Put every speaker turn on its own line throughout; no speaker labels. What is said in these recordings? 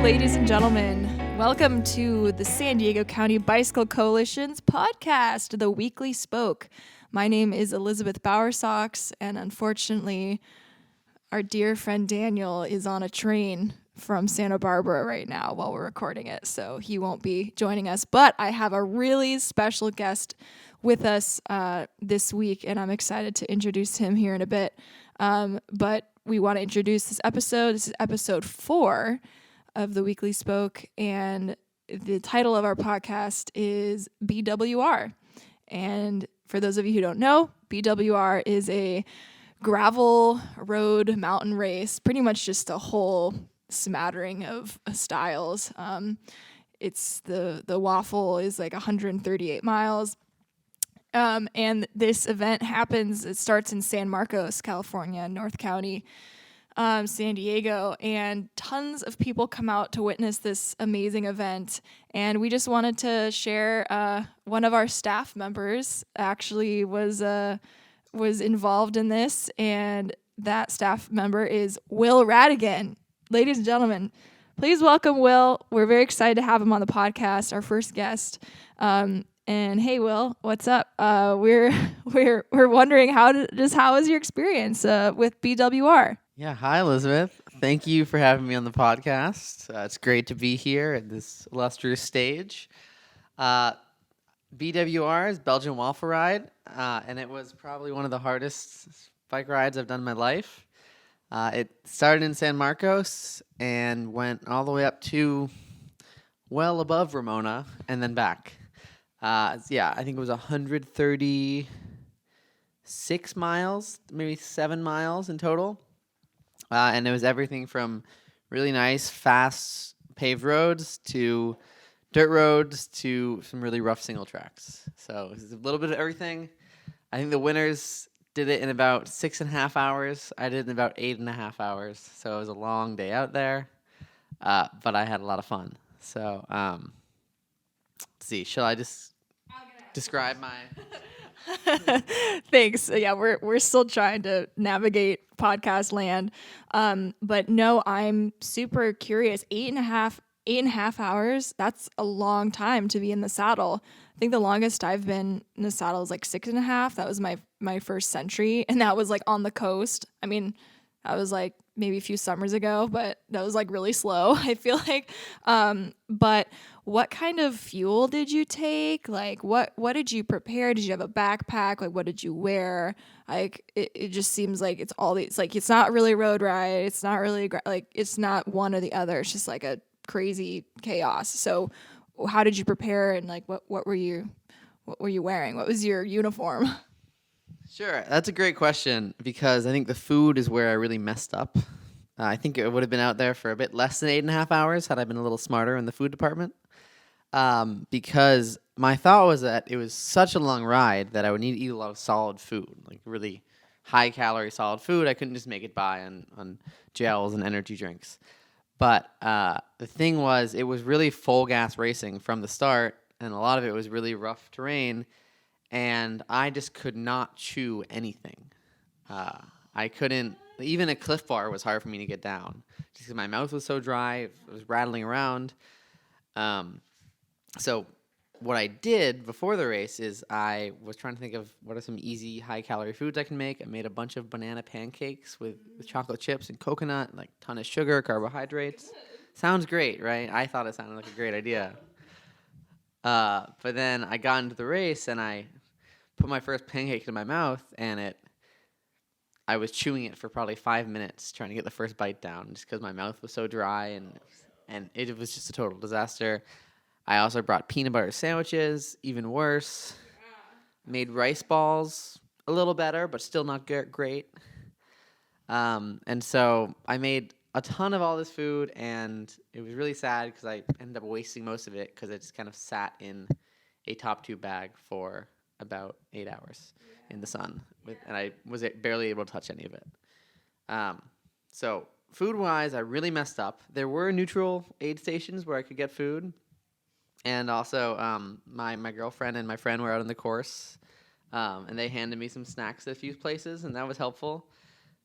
ladies and gentlemen. Welcome to the San Diego County Bicycle Coalition's podcast, The Weekly Spoke. My name is Elizabeth Bowersox, and unfortunately, our dear friend Daniel is on a train from Santa Barbara right now while we're recording it, so he won't be joining us. But I have a really special guest with us this week, and I'm excited to introduce him here in a bit. But we want to introduce this episode. This is episode 4 of the Weekly Spoke, and the title of our podcast is BWR. And for those of you who don't know, BWR is a gravel road mountain race, pretty much just a whole smattering of styles. It's the waffle is like 138 miles. And this event it starts in San Marcos, California, North County, San Diego, and tons of people come out to witness this amazing event. And we just wanted to share one of our staff members actually was involved in this, and that staff member is Will Rhatigan. Ladies and gentlemen, please welcome Will. We're very excited to have him on the podcast, our first guest. And hey, Will, what's up? We're wondering how was your experience with BWR?
Yeah, hi Elizabeth. Thank you for having me on the podcast. It's great to be here at this illustrious stage. BWR is Belgian Waffle Ride, and it was probably one of the hardest bike rides I've done in my life. It started in San Marcos and went all the way up to well above Ramona and then back. I think it was 136 miles, maybe 7 miles in total. And it was everything from really nice, fast paved roads to dirt roads to some really rough single tracks. So it was a little bit of everything. I think the winners did it in about 6.5 hours. I did it in about 8.5 hours. So it was a long day out there, but I had a lot of fun. So let's see, shall I just describe my...
Thanks. Yeah, we're still trying to navigate podcast land. But no, I'm super curious. 8.5 hours, that's a long time to be in the saddle. I think the longest I've been in the saddle is like 6.5. That was my first century, and that was like on the coast. I mean, that was like maybe a few summers ago, but that was like really slow, I feel like. But what kind of fuel did you take? Like what did you prepare? Did you have a backpack? Like what did you wear? Like it just seems like it's all these, like it's not really a road ride. It's not really like it's not one or the other. It's just like a crazy chaos. So how did you prepare, and like what were you wearing? What was your uniform?
Sure, that's a great question because I think the food is where I really messed up. I think it would have been out there for a bit less than 8.5 hours had I been a little smarter in the food department. Because my thought was that it was such a long ride that I would need to eat a lot of solid food, like really high calorie solid food. I couldn't just make it by on gels and energy drinks. But the thing was, it was really full gas racing from the start, and a lot of it was really rough terrain. And I just could not chew anything. I couldn't, even a Cliff Bar was hard for me to get down just because my mouth was so dry, it was rattling around. So what I did before the race is I was trying to think of what are some easy high-calorie foods I can make. I made a bunch of banana pancakes with chocolate chips and coconut, like ton of sugar, carbohydrates. Sounds great, right? I thought it sounded like a great idea. But then I got into the race and I put my first pancake in my mouth, and I was chewing it for probably 5 minutes trying to get the first bite down just because my mouth was so dry, and it was just a total disaster. I also brought peanut butter sandwiches, even worse. Made rice balls, a little better, but still not great. And so I made a ton of all this food, and it was really sad because I ended up wasting most of it because it just kind of sat in a top tube bag for about 8 hours in the sun, and I was barely able to touch any of it. So food-wise, I really messed up. There were neutral aid stations where I could get food, and also my girlfriend and my friend were out on the course, and they handed me some snacks at a few places, and that was helpful.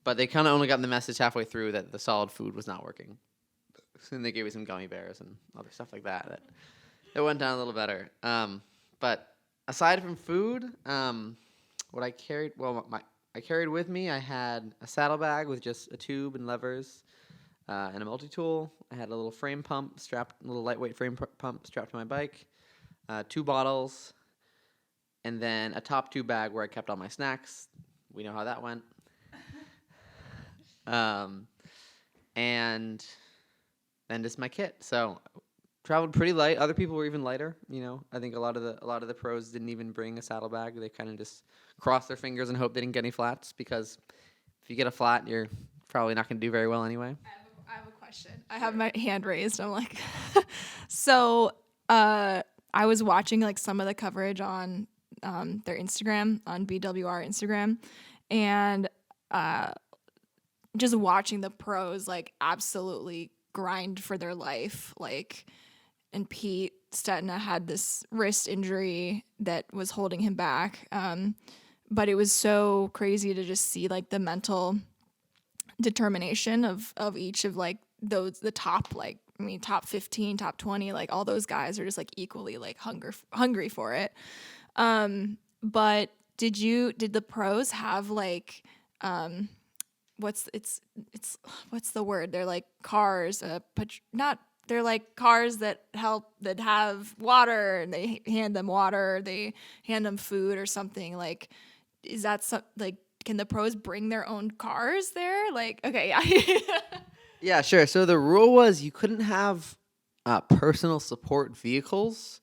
But they kind of only got the message halfway through that the solid food was not working. And they gave me some gummy bears and other stuff like that. It went down a little better. But aside from food, what I carried, I carried with me, I had a saddlebag with just a tube and levers and a multi-tool. I had a little frame pump a little lightweight frame pump strapped to my bike, 2 bottles, and then a top 2 bag where I kept all my snacks. We know how that went. And then just my kit. So traveled pretty light. Other people were even lighter. I think a lot of the pros didn't even bring a saddlebag. They kind of just crossed their fingers and hope they didn't get any flats, because if you get a flat, you're probably not going to do very well anyway.
I have a question. I have my hand raised. I'm like, so I was watching like some of the coverage on their Instagram, on BWR Instagram, and just watching the pros like absolutely grind for their life. Like, and Pete Stetina had this wrist injury that was holding him back. But it was so crazy to just see like the mental determination of each of like the top, like, I mean, top 15, top 20, like all those guys are just like equally like hungry for it. But did the pros have like, what's the word? They're like cars, they're like cars that have water, and they hand them water, or they hand them food or something. Like, is that like, can the pros bring their own cars there? Like, okay, yeah.
Yeah, sure. So the rule was you couldn't have personal support vehicles,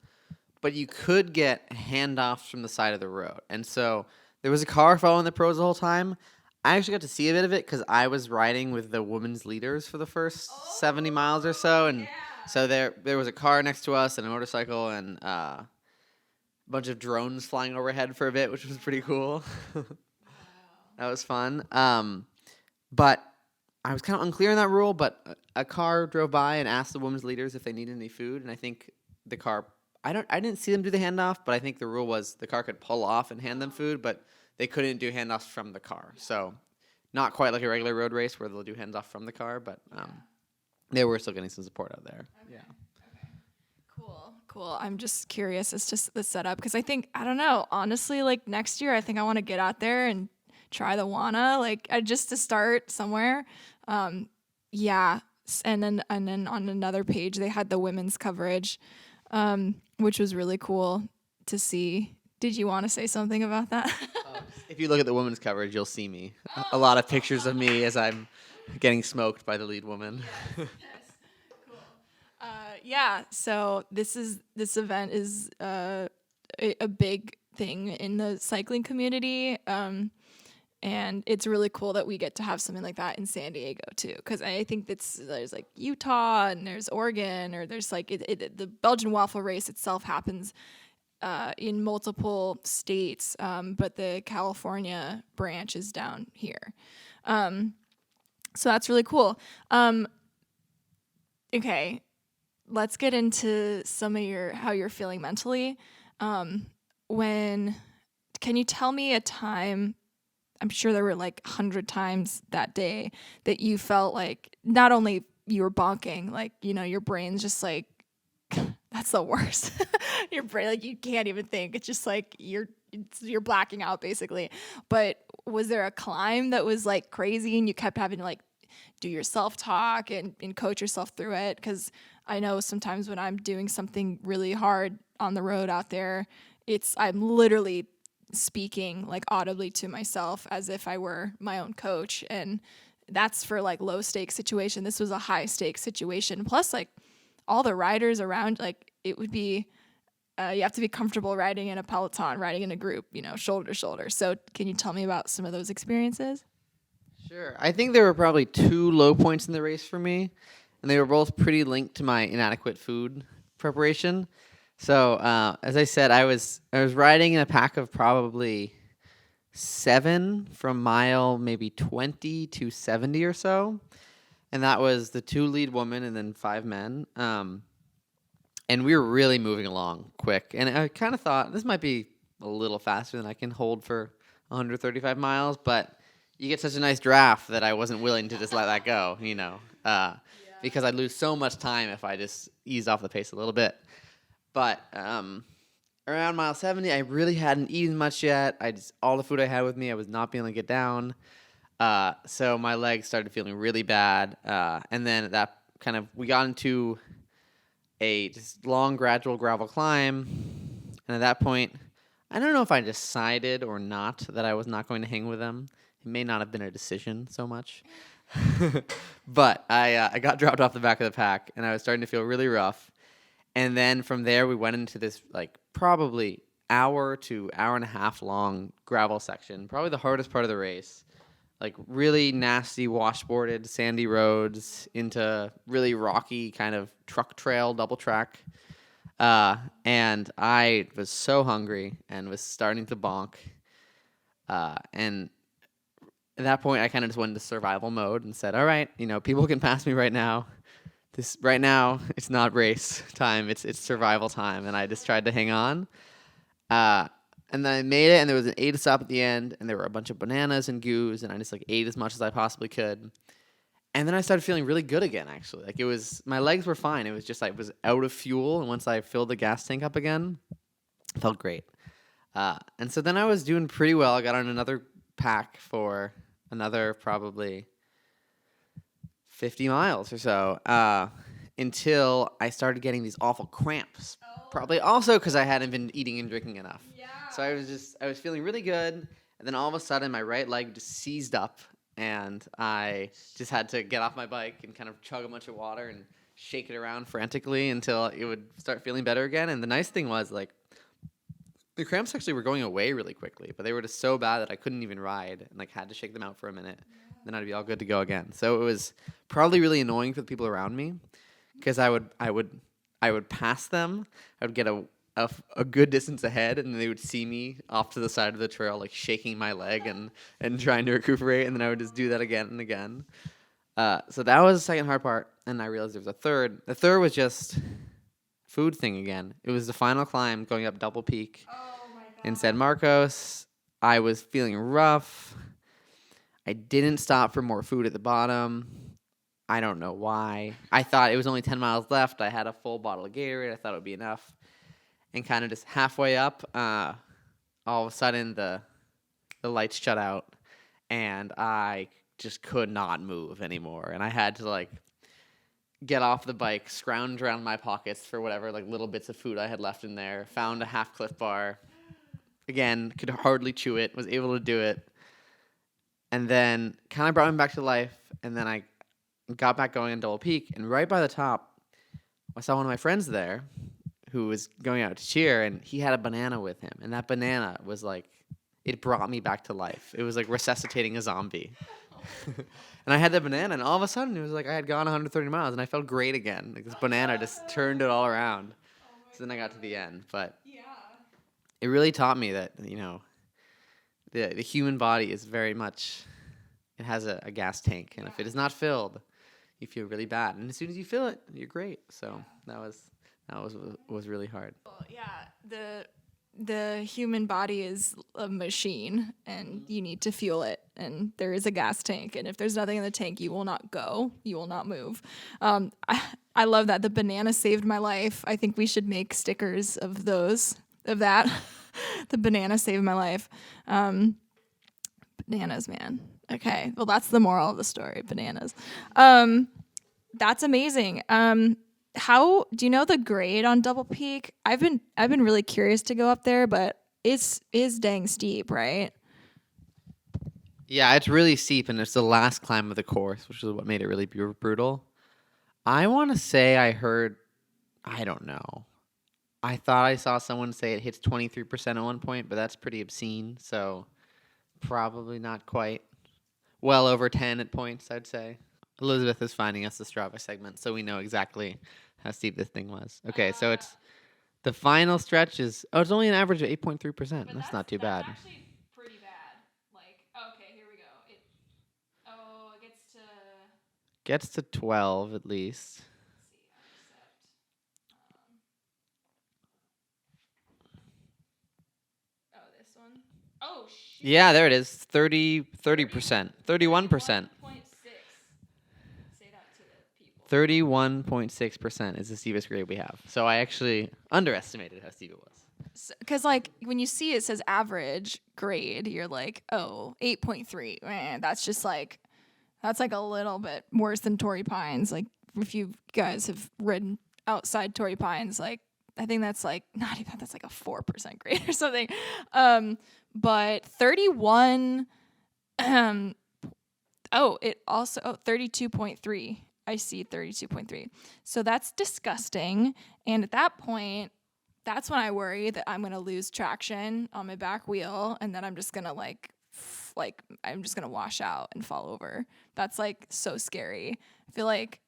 but you could get handoffs from the side of the road. And so there was a car following the pros the whole time. I actually got to see a bit of it because I was riding with the women's leaders for the first 70 miles or so. And so there was a car next to us and a motorcycle and a bunch of drones flying overhead for a bit, which was pretty cool. That was fun. But I was kind of unclear on that rule, but a car drove by and asked the women's leaders if they needed any food. And I think the car, I didn't see them do the handoff, but I think the rule was the car could pull off and hand them food, but they couldn't do handoffs from the car. So not quite like a regular road race where they'll do handoff from the car, but they were still getting some support out there. Okay. Yeah.
Okay. Cool. I'm just curious as to the setup, because I think, I don't know, honestly, like next year, I think I want to get out there and try the WANA, like just to start somewhere. Yeah. And then on another page, they had the women's coverage, which was really cool to see. Did you want to say something about that?
If you look at the women's coverage, you'll see me. A lot of pictures of me as I'm getting smoked by the lead woman.
Yes. Cool. Yeah. So this event is a big thing in the cycling community. And it's really cool that we get to have something like that in San Diego too, because I think there's like Utah and there's Oregon, or there's like the Belgian Waffle Race itself happens in multiple states, but the California branch is down here. So that's really cool. Okay, let's get into some of how you're feeling mentally. Can you tell me a time? I'm sure there were like 100 times that day that you felt like not only you were bonking, like, your brain's just like, that's the worst. Your brain, like, you can't even think. It's just like you're blacking out basically. But was there a climb that was like crazy and you kept having to like do your self-talk and coach yourself through it? Because I know sometimes when I'm doing something really hard on the road out there, I'm literally speaking like audibly to myself as if I were my own coach. And that's for like low stakes situation. This was a high stakes situation. Plus like all the riders around, like it would be, you have to be comfortable riding in a peloton, riding in a group, shoulder to shoulder. So can you tell me about some of those experiences?
Sure. I think there were probably 2 low points in the race for me, and they were both pretty linked to my inadequate food preparation. So as I said, I was riding in a pack of probably 7 from mile maybe 20 to 70 or so, and that was the 2 lead women and then 5 men. And we were really moving along quick, and I kind of thought this might be a little faster than I can hold for 135 miles, but you get such a nice draft that I wasn't willing to just let that go, because I'd lose so much time if I just eased off the pace a little bit. But around mile 70, I really hadn't eaten much yet. All the food I had with me, I was not being able to get down. So my legs started feeling really bad. And then we got into a just long, gradual gravel climb. And at that point, I don't know if I decided or not that I was not going to hang with them. It may not have been a decision so much. But I got dropped off the back of the pack, and I was starting to feel really rough. And then from there, we went into this probably hour to hour and a half long gravel section, probably the hardest part of the race. Really nasty washboarded sandy roads into really rocky kind of truck trail double track. And I was so hungry and was starting to bonk. And at that point, I kind of just went into survival mode and said, all right, people can pass me right now. Right now, it's not race time. It's survival time. And I just tried to hang on. And then I made it, and there was an aid stop at the end, and there were a bunch of bananas and goos, and I just ate as much as I possibly could. And then I started feeling really good again, actually. My legs were fine. It was just I was out of fuel, and once I filled the gas tank up again, it felt great. And so then I was doing pretty well. I got on another pack for another probably 50 miles or so, until I started getting these awful cramps. Probably also because I hadn't been eating and drinking enough. Yeah. So I was feeling really good, and then all of a sudden my right leg just seized up, and I just had to get off my bike and kind of chug a bunch of water and shake it around frantically until it would start feeling better again. And the nice thing was the cramps actually were going away really quickly, but they were just so bad that I couldn't even ride and had to shake them out for a minute. Then I'd be all good to go again. So it was probably really annoying for the people around me, because I would pass them. I would get a good distance ahead, and they would see me off to the side of the trail, shaking my leg and trying to recuperate, and then I would just do that again and again. So that was the second hard part, and I realized there was a third. The third was just food thing again. It was the final climb going up Double Peak in San Marcos. I was feeling rough. I didn't stop for more food at the bottom. I don't know why. I thought it was only 10 miles left. I had a full bottle of Gatorade. I thought it would be enough. And kind of just halfway up, all of a sudden the lights shut out, and I just could not move anymore. And I had to get off the bike, scrounge around my pockets for whatever little bits of food I had left in there. Found a half Cliff Bar. Again, could hardly chew it. Was able to do it. And then kind of brought me back to life. And then I got back going on Double Peak, and right by the top, I saw one of my friends there who was going out to cheer, and he had a banana with him. And that banana was it brought me back to life. It was resuscitating a zombie. And I had that banana, and all of a sudden, it was I had gone 130 miles, and I felt great again. This banana just turned it all around. So then I got to the end. But it really taught me that, the human body is very much, it has a gas tank. And if it is not filled, you feel really bad. And as soon as you fill it, you're great. So that was really hard.
Well, yeah, the human body is a machine, and you need to fuel it, and there is a gas tank, and if there's nothing in the tank, you will not go, you will not move. I love that the banana saved my life. I think we should make stickers of that. The banana saved my life. Bananas, man. Okay, well, that's the moral of the story, bananas. That's amazing. How do you know the grade on Double Peak? I've been really curious to go up there, but it's dang steep, right?
Yeah, it's really steep, and it's the last climb of the course, which is what made it really brutal. I want to say I don't know. I thought I saw someone say it hits 23% at one point, but that's pretty obscene, so probably not quite. Well over 10 at points, I'd say. Elizabeth is finding us the Strava segment, so we know exactly how steep this thing was. Okay, so it's the final stretch is it's only an average of 8.3%. That's not too bad.
That's actually pretty bad. Okay, here we go. It
gets to 12 at least.
Let's see, this one. Oh shit.
Yeah, there it is. 30%. 31%.
31.6. Say that to the people.
31.6% is the steepest grade we have. So I actually underestimated how steep it was.
Because, like, when you see it says average grade, you're like, oh, 8.3. Man, that's just like, that's like a little bit worse than Torrey Pines. Like, if you guys have ridden outside Torrey Pines, like, I think that's like, not even, that's like a 4% grade or something. But 31, it also, 32.3. I see 32.3. So that's disgusting. And at that point, that's when I worry that I'm going to lose traction on my back wheel and then I'm just going to I'm just going to wash out and fall over. That's like so scary. I feel like,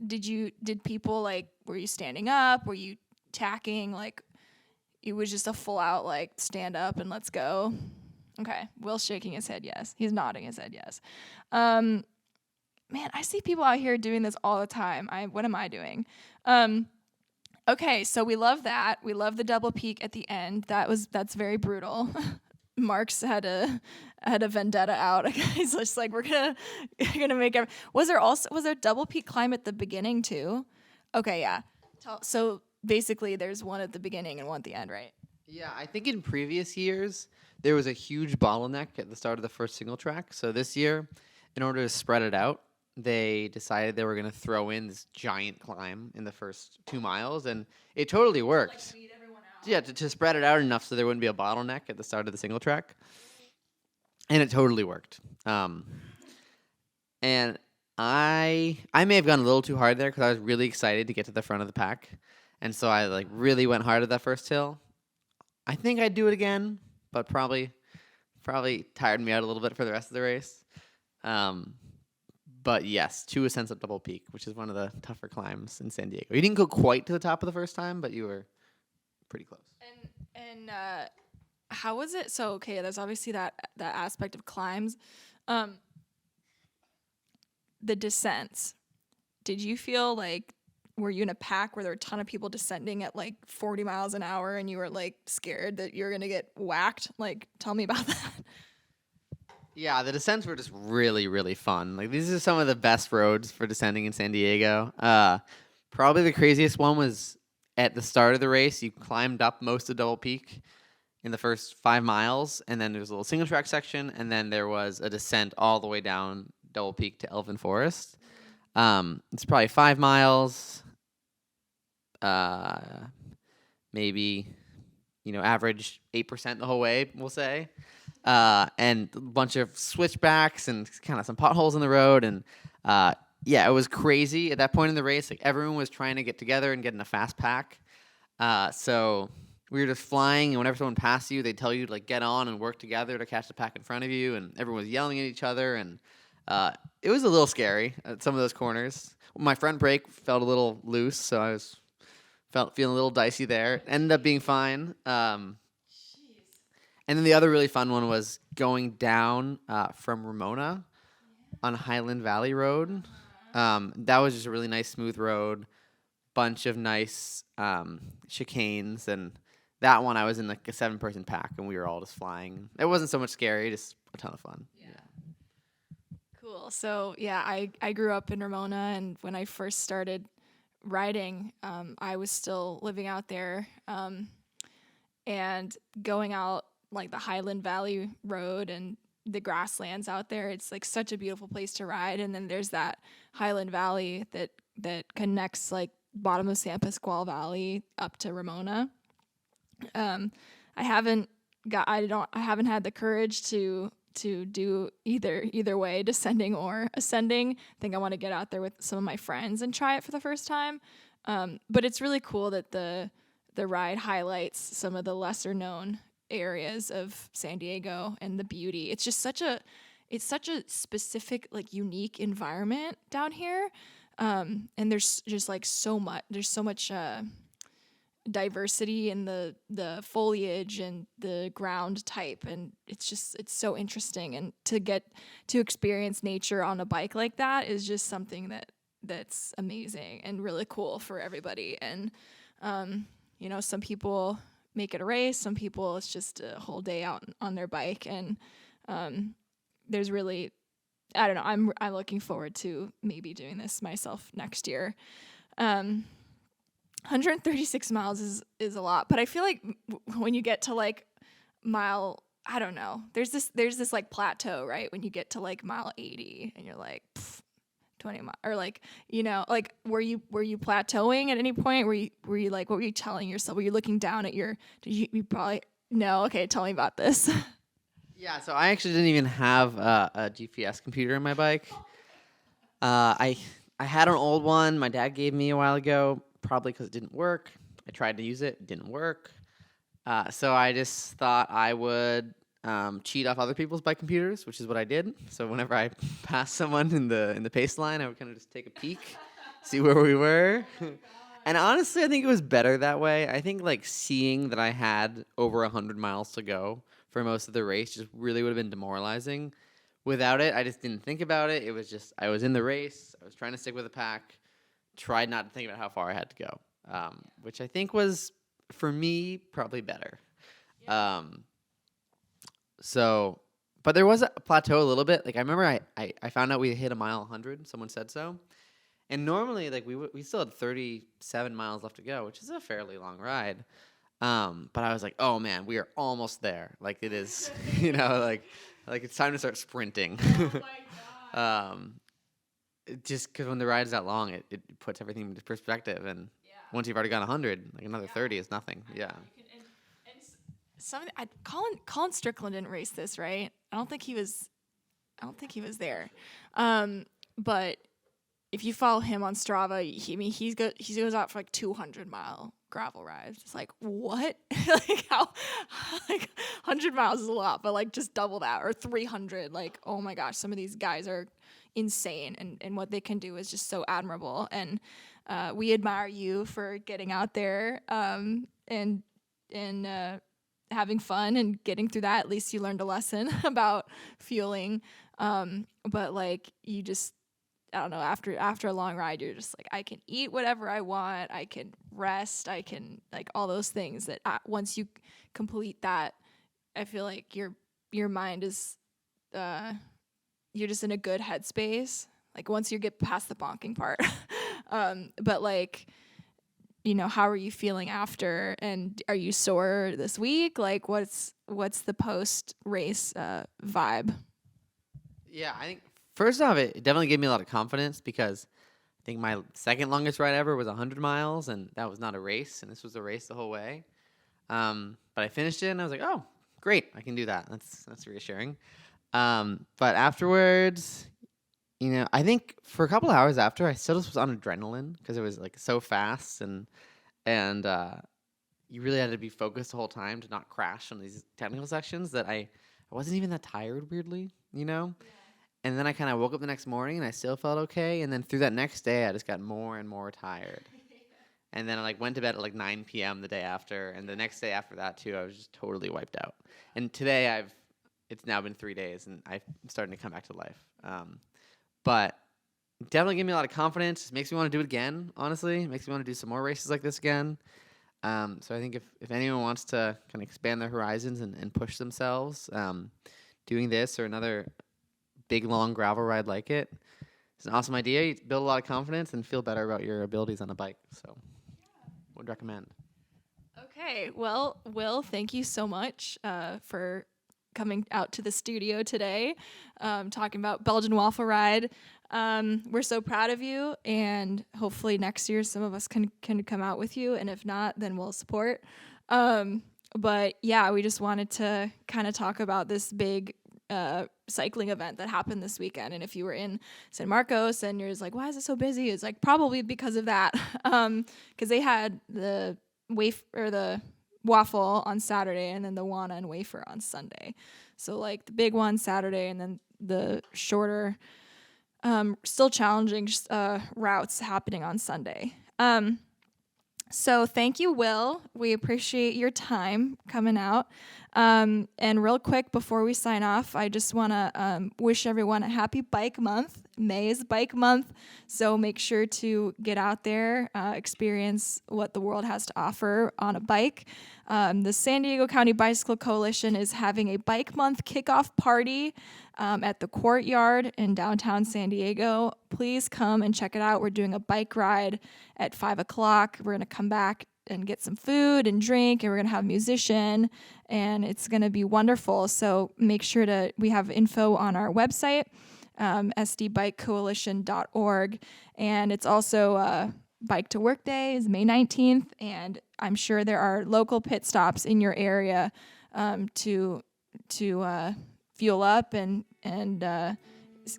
did people like, were you standing up? Were you tacking? Like, it was just a full out like stand up and let's go. Okay. Will's shaking his head. Yes. He's nodding his head. Yes. Man, I see people out here doing this all the time. What am I doing? Okay, so we love that. We love the double peak at the end. That's very brutal. Mark's had a vendetta out. He's just like, we're gonna make it. Was there double peak climb at the beginning too? Okay, yeah. So basically, there's one at the beginning and one at the end, right?
Yeah, I think in previous years there was a huge bottleneck at the start of the first single track. So this year, in order to spread it out, they decided they were going to throw in this giant climb in the first 2 miles, and it totally worked.
Like, weed everyone out.
Yeah, to spread it out enough so there wouldn't be a bottleneck at the start of the single track, and it totally worked. And I may have gone a little too hard there because I was really excited to get to the front of the pack, and so I like really went hard at that first hill. I think I'd do it again, but probably tired me out a little bit for the rest of the race. But yes, 2 ascents up Double Peak, which is one of the tougher climbs in San Diego. You didn't go quite to the top of the first time, but you were pretty close.
And how was it? So okay, there's obviously that aspect of climbs. The descents. Did you feel like, were you in a pack where there were a ton of people descending at like 40 miles an hour and you were like scared that you're gonna get whacked? Like, tell me about that.
Yeah, the descents were just really, really fun. Like, these are some of the best roads for descending in San Diego. Probably the craziest one was at the start of the race. You climbed up most of Double Peak in the first 5 miles, and then there was a little single track section, and then there was a descent all the way down Double Peak to Elven Forest. It's probably 5 miles, maybe, average 8% the whole way, we'll say. And a bunch of switchbacks and kind of some potholes in the road. And yeah, it was crazy at that point in the race. Like, everyone was trying to get together and get in a fast pack. So we were just flying, and whenever someone passed you, they'd tell you to like get on and work together to catch the pack in front of you. And everyone was yelling at each other. And it was a little scary at some of those corners. My front brake felt a little loose, so I was feeling a little dicey there. It ended up being fine. And then the other really fun one was going down from Ramona on Highland Valley Road. That was just a really nice, smooth road, bunch of nice chicanes. And that one, I was in like a 7-person pack, and we were all just flying. It wasn't so much scary, just a ton of fun.
Yeah. Cool. So, yeah, I grew up in Ramona, and when I first started riding, I was still living out there and going out like the Highland Valley Road and the grasslands out there. It's like such a beautiful place to ride. And then there's that Highland Valley that connects like bottom of San Pasqual Valley up to Ramona. I haven't had the courage to do either way, descending or ascending. I think I want to get out there with some of my friends and try it for the first time. But it's really cool that the ride highlights some of the lesser known areas of San Diego and the beauty. It's just such a specific, like, unique environment down here. And there's just like there's so much diversity in the foliage and the ground type, and it's so interesting. And to get to experience nature on a bike like that is just something that's amazing and really cool for everybody. And some people make it a race. Some people, it's just a whole day out on their bike. And there's really I don't know. I'm looking forward to maybe doing this myself next year. 136 miles is a lot, but I feel like when you get to like mile, I don't know. There's this like plateau, right? When you get to like mile 80 and you're like 20 miles, or like, like were you plateauing at any point? Were you like, what were you telling yourself? Were you looking down at you probably no. Okay, tell me about this.
Yeah, so I actually didn't even have a GPS computer in my bike. I had an old one my dad gave me a while ago, probably because it didn't work. I tried to use it, it didn't work. So I just thought I would cheat off other people's bike computers, which is what I did. So whenever I passed someone in the pace line, I would kind of just take a peek, see where we were. And honestly, I think it was better that way. I think like seeing that I had over 100 miles to go for most of the race just really would have been demoralizing. Without it, I just didn't think about it. It was just I was in the race. I was trying to stick with the pack. Tried not to think about how far I had to go, which I think was, for me, probably better. So, but there was a plateau a little bit. Like I remember I found out we hit a mile 100. Someone said so. And normally, like we still had 37 miles left to go, which is a fairly long ride. But I was like, oh man, we are almost there. Like it is, like it's time to start sprinting.
Oh my God.
Just because when the ride is that long, it puts everything into perspective. And once you've already got 100, like another 30 is nothing. Yeah.
Colin Strickland didn't race this, right? I don't think he was there. But if you follow him on Strava, he goes out for like 200-mile gravel rides. It's like, what? Like how like 100 miles is a lot, but like just double that, or 300. Like, oh my gosh, some of these guys are insane, and what they can do is just so admirable. And we admire you for getting out there and having fun and getting through that. At least you learned a lesson about fueling. But like you just, I don't know, after a long ride, you're just like, I can eat whatever I want, I can rest, I can, like, all those things that once you complete that, I feel like your mind is, you're just in a good headspace. Like once you get past the bonking part. But like, how are you feeling after? And are you sore this week? Like what's the post race vibe?
Yeah, I think first off, it definitely gave me a lot of confidence because I think my second longest ride ever was 100 miles, and that was not a race, and this was a race the whole way. But I finished it, and I was like, oh, great, I can do that. That's reassuring. But afterwards, I think for a couple of hours after, I still just was on adrenaline because it was like so fast, and you really had to be focused the whole time to not crash on these technical sections that I wasn't even that tired, weirdly, And then I kind of woke up the next morning and I still felt okay. And then through that next day, I just got more and more tired. And then I went to bed at 9 p.m. the day after. And the next day after that, too, I was just totally wiped out. And today, it's now been 3 days and I'm starting to come back to life. But definitely gave me a lot of confidence. It makes me want to do it again, honestly. It makes me want to do some more races like this again. So I think if anyone wants to kind of expand their horizons and push themselves, doing this or another big, long gravel ride like it, it's an awesome idea. You build a lot of confidence and feel better about your abilities on a bike. So would recommend.
Okay. Well, Will, thank you so much for coming out to the studio today, talking about Belgian Waffle Ride. We're so proud of you, and hopefully next year some of us can come out with you, and if not, then we'll support. But yeah, we just wanted to kind of talk about this big cycling event that happened this weekend. And if you were in San Marcos and you're just like, why is it so busy? It's like probably because of that. Because they had the waffle on Saturday and then the Wana and wafer on Sunday. So like the big one Saturday and then the shorter, still challenging routes happening on Sunday. So thank you, Will. We appreciate your time coming out. And real quick, before we sign off, I just want to wish everyone a happy Bike Month. May is Bike Month, so make sure to get out there, experience what the world has to offer on a bike. The San Diego County Bicycle Coalition is having a Bike Month kickoff party at the Courtyard in downtown San Diego. Please come and check it out. We're doing a bike ride at 5 o'clock. We're going to come back and get some food and drink, and we're going to have a musician, and it's going to be wonderful. So make sure we have info on our website, sdbikecoalition.org, and it's also Bike to Work Day is May 19th, and I'm sure there are local pit stops in your area to fuel up and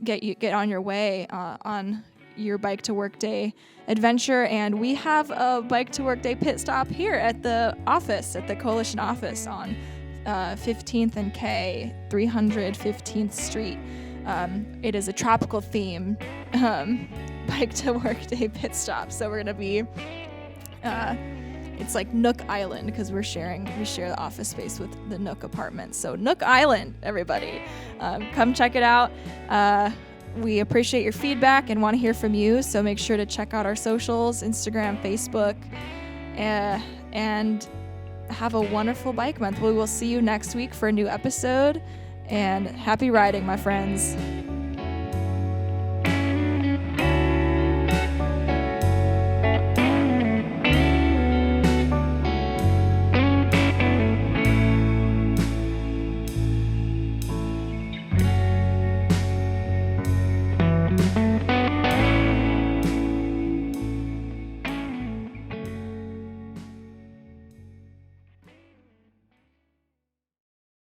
get on your way on your Bike to Work Day adventure. And we have a Bike to Work Day pit stop here at the office, at the Coalition office on 15th and K, 315th Street. It is a tropical theme Bike to Work Day pit stop. So we're going to be, it's like Nook Island, because we share the office space with the Nook apartment. So Nook Island, everybody, come check it out. We appreciate your feedback and want to hear from you. So make sure to check out our socials, Instagram, Facebook, and have a wonderful Bike Month. We will see you next week for a new episode, and happy riding, my friends.